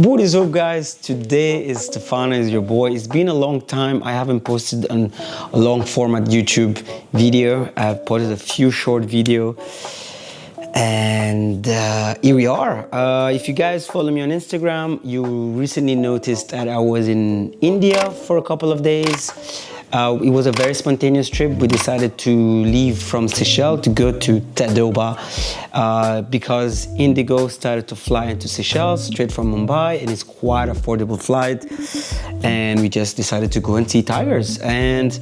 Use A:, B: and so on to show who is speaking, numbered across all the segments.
A: What is up, guys? Today is Stefano, is your boy. It's been a long time. I haven't posted a long format YouTube video. I've posted a few short video, and here we are. If you guys follow me on Instagram, you recently noticed that I was in India for a couple of days. It was a very spontaneous trip. We decided to leave from Seychelles to go to Tadoba because Indigo started to fly into Seychelles straight from Mumbai, and it's quite affordable flight. And we just decided to go and see tigers. And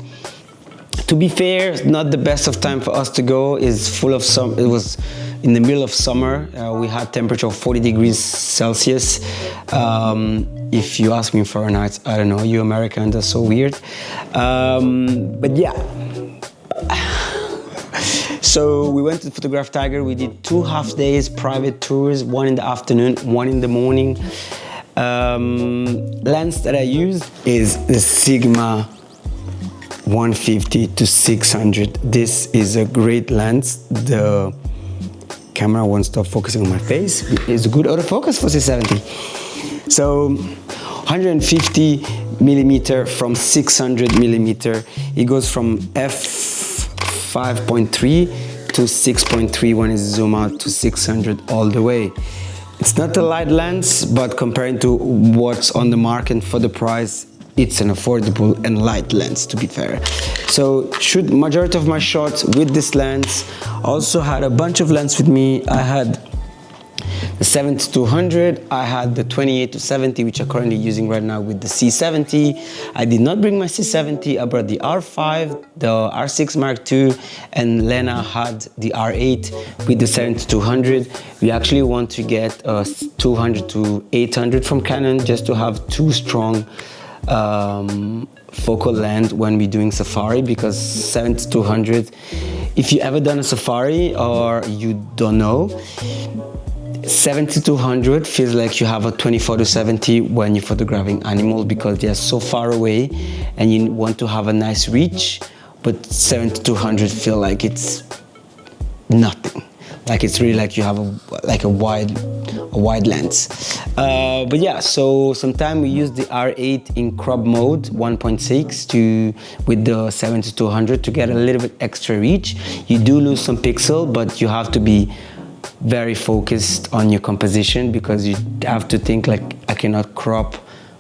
A: to be fair, not the best of time for us to go. It's full of sun. It was in the middle of summer. We had temperature of 40 degrees Celsius. If you ask me in Fahrenheit, I don't know, you Americans are so weird. But yeah. So we went to photograph tiger. We did 2 half days private tours, one in the afternoon, one in the morning. Lens that I used is the Sigma 150 to 600. This is a great lens. The camera won't stop focusing on my face. It's a good autofocus for 670. So 150 millimeter from 600 millimeter. It goes from f5.3 to 6.3 when it's zoom out to 600 all the way. It's not a light lens, but comparing to what's on the market for the price, it's an affordable and light lens, to be fair. So shoot majority of my shots with this lens. Also had a bunch of lenses with me. I had the 70-200, I had the 28-70, which I'm currently using right now with the C70. I did not bring my C70, I brought the R5, the R6 Mark II, and Lena had the R8 with the 70-200. We actually want to get a 200-800 from Canon just to have 2 strong focal length when we're doing safari, because 70-200, if you ever done a safari or you don't know, 70-200 feels like you have a 24-70 when you're photographing animals, because they're so far away and you want to have a nice reach, but 70-200 feel like it's nothing. Like it's really like you have a wide lens. But yeah, so sometimes we use the R8 in crop mode 1.6 with the 70-200 to get a little bit extra reach. You do lose some pixel, but you have to be very focused on your composition, because you have to think like, I cannot crop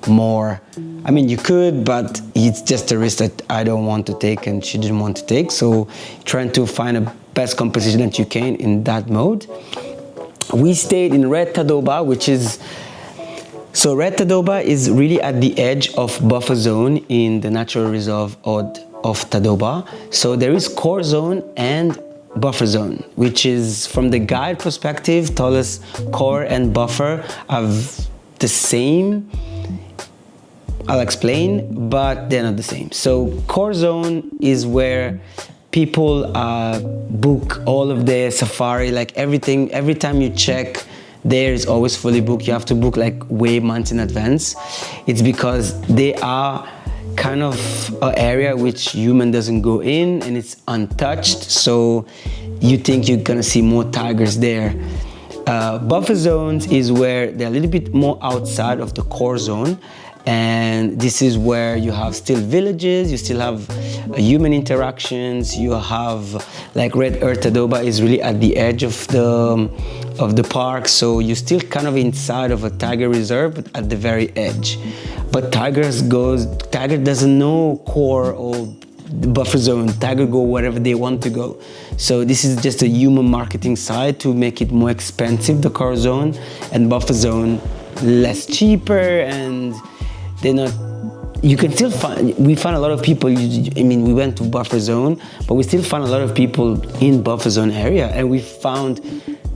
A: more. I mean, you could, but it's just a risk that I don't want to take and she didn't want to take. So trying to find a best composition that you can in that mode. We stayed in Red Tadoba, which is, so Red Tadoba is really at the edge of buffer zone in the natural reserve of Tadoba. So there is core zone and buffer zone, which is, from the guide perspective, told us core and buffer have the same. I'll explain, but they're not the same. So core zone is where people book all of their safari, like everything. Every time you check, there is always fully booked. You have to book like way months in advance. It's because they are kind of an area which human doesn't go in, and it's untouched, so you think you're gonna see more tigers there. Buffer zones is where they're a little bit more outside of the core zone, and this is where you have still villages, you still have human interactions, you have like Red Earth Tadoba is really at the edge of the park, so you're still kind of inside of a tiger reserve, but at the very edge. But tiger doesn't know core or buffer zone. Tiger go wherever they want to go. So this is just a human marketing side to make it more expensive, the core zone, and buffer zone less cheaper, and they're not. You can still find, we found a lot of people, I mean, we went to buffer zone, but we still found a lot of people in buffer zone area, and we found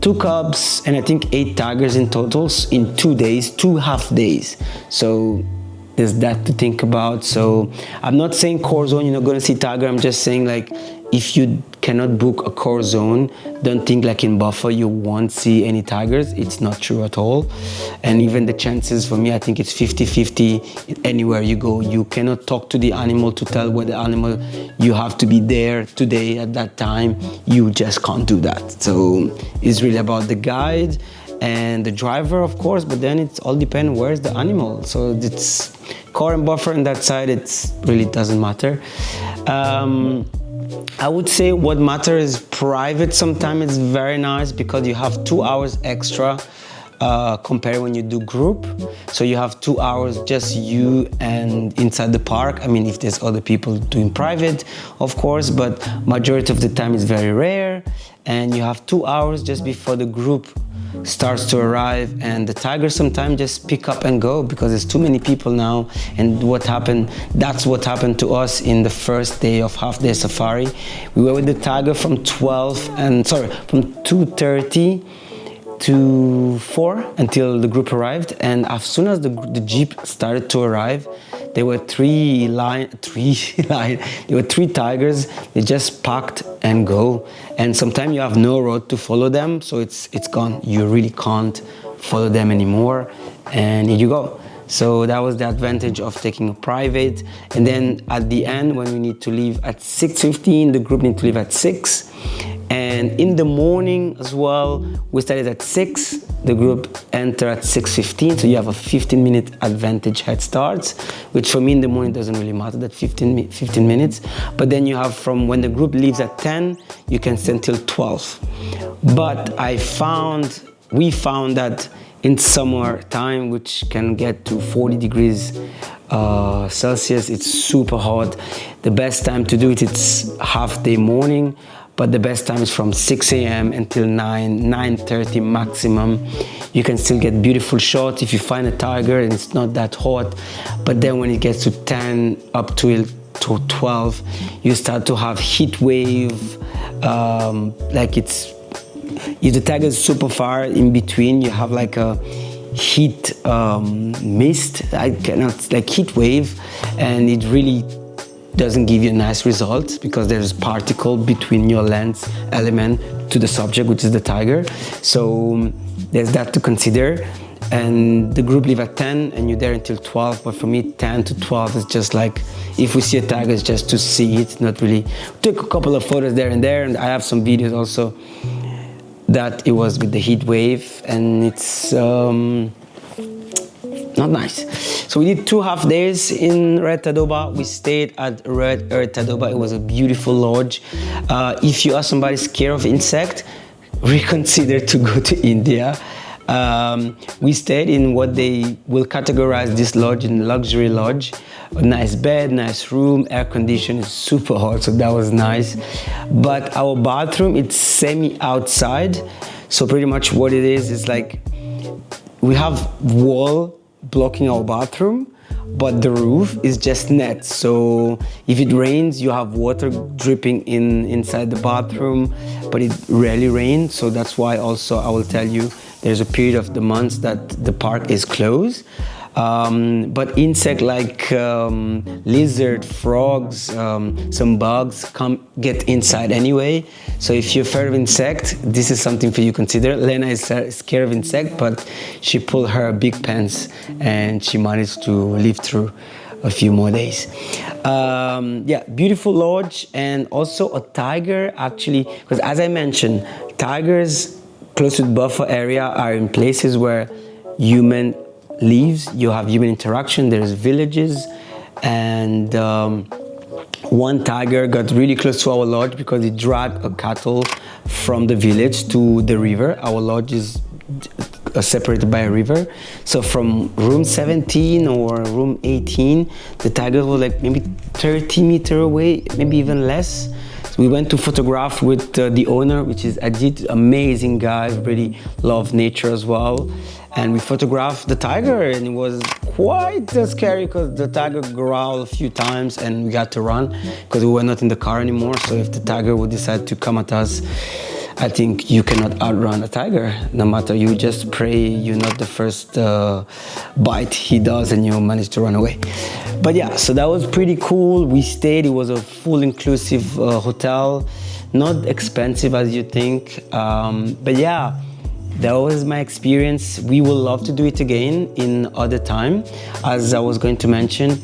A: 2 cubs and I think 8 tigers in total in 2 days, 2 half days. So there's that to think about. So I'm not saying core zone you're not going to see tiger. I'm just saying, like, if you cannot book a core zone, don't think like in buffer you won't see any tigers. It's not true at all. And even the chances, for me, I think it's 50-50 anywhere you go. You cannot talk to the animal to tell where the animal, you have to be there today at that time. You just can't do that. So it's really about the guide and the driver, of course, but then it's all depends where's the animal. So it's car and buffer on that side, it really doesn't matter. I would say what matters is private. Sometimes it's very nice because you have 2 hours extra compared when you do group. So you have 2 hours just you and inside the park. I mean, if there's other people doing private, of course, but majority of the time it's very rare. And you have 2 hours just before the group starts to arrive, and the tigers sometimes just pick up and go because there's too many people now. And that's what happened to us in the first day of half-day safari. We were with the tiger from 2:30 to 4 until the group arrived, and as soon as the jeep started to arrive, there were three tigers. They just packed and go, and sometimes you have no road to follow them, so it's gone. You really can't follow them anymore, and here you go. So that was the advantage of taking a private. And then at the end, when we need to leave at 6:15, the group need to leave at 6. And in the morning as well, we started at 6, the group enter at 6:15, so you have a 15-minute advantage head start, which for me in the morning doesn't really matter, that 15 minutes. But then you have from when the group leaves at 10, you can stay until 12. But we found that in summertime, which can get to 40 degrees Celsius, it's super hot. The best time to do it, it's half-day morning. But the best time is from 6 a.m. until 9:30 maximum. You can still get beautiful shots if you find a tiger and it's not that hot. But then when it gets to 10 up to 12, you start to have heat wave. If the tiger is super far in between, you have like a heat mist. Heat wave, and it really doesn't give you a nice result because there's particle between your lens element to the subject, which is the tiger. So there's that to consider. And the group leave at 10 and you're there until 12. But for me, 10 to 12 is just like, if we see a tiger, it's just to see it, not really. Took a couple of photos there, and I have some videos also that it was with the heat wave, and it's not nice. So we did 2 half days in Red Tadoba. We stayed at Red Tadoba. It was a beautiful lodge. If you are somebody scared of insect, reconsider to go to India. We stayed in what they will categorize this lodge in luxury lodge. A nice bed, nice room, air conditioning, super hot, so that was nice. But our bathroom, it's semi-outside. So pretty much what it is like we have wall blocking our bathroom, but the roof is just net. So if it rains, you have water dripping inside the bathroom, but it rarely rains. So that's why also I will tell you, there's a period of the months that the park is closed. But insect like lizard, frogs, some bugs get inside anyway. So if you're afraid of insect, this is something for you to consider. Lena is scared of insect, but she pulled her big pants and she managed to live through a few more days. Yeah, beautiful lodge, and also a tiger actually, because as I mentioned, tigers close to the buffer area are in places where human lives, you have human interaction, there's villages, and one tiger got really close to our lodge because it dragged a cattle from the village to the river. Our lodge is separated by a river, so from room 17 or room 18, the tiger was like maybe 30 meters away, maybe even less. We went to photograph with the owner, which is Ajit, amazing guy, really love nature as well. And we photographed the tiger, and it was quite scary because the tiger growled a few times and we got to run because we were not in the car anymore. So if the tiger would decide to come at us, I think you cannot outrun a tiger. No matter, you just pray you're not the first bite he does and you manage to run away. But yeah, so that was pretty cool. We stayed, it was a full inclusive hotel, not expensive as you think. But yeah, that was my experience. We will love to do it again in other time. As I was going to mention,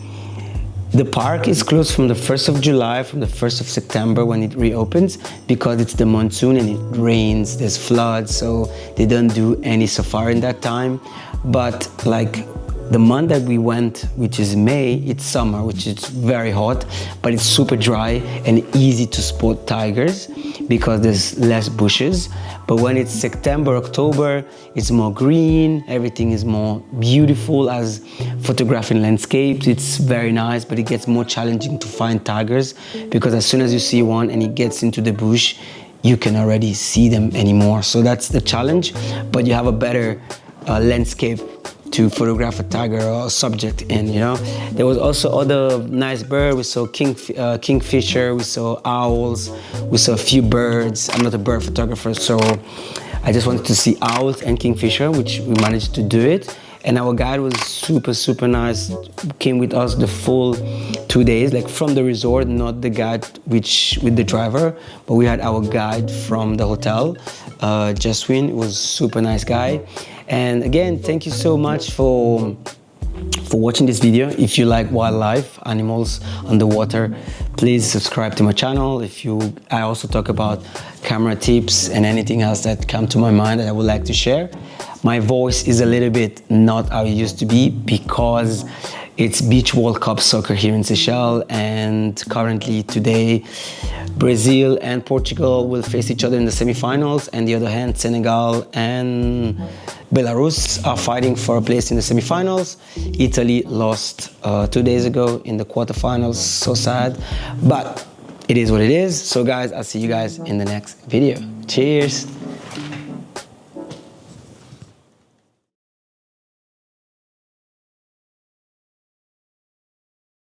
A: The park is closed from the 1st of July, from the 1st of September when it reopens, because it's the monsoon and it rains, there's floods, so they don't do any safari in that time. But like the month that we went, which is May, it's summer, which is very hot, but it's super dry and easy to spot tigers because there's less bushes. But when it's September, October, it's more green, everything is more beautiful. As photographing landscapes, it's very nice, but it gets more challenging to find tigers because as soon as you see one and it gets into the bush, you can already see them anymore. So that's the challenge, but you have a better landscape to photograph a tiger or a subject in, you know. There was also other nice birds. We saw kingfisher, we saw owls, we saw a few birds. I'm not a bird photographer, so I just wanted to see owls and kingfisher, which we managed to do it. And our guide was super nice, came with us the full 2 days, like from the resort, not the guide with the driver, but we had our guide from the hotel. Jaswin was super nice guy. And again, thank you so much for watching this video. If you like wildlife, animals underwater, please subscribe to my channel. I also talk about camera tips and anything else that come to my mind that I would like to share. My voice is a little bit not how it used to be because it's Beach World Cup soccer here in Seychelles, and currently today Brazil and Portugal will face each other in the semifinals, and the other hand Senegal and Belarus are fighting for a place in the semifinals. Italy lost 2 days ago in the quarterfinals, so sad, but it is what it is. So guys, I'll see you guys in the next video. Cheers.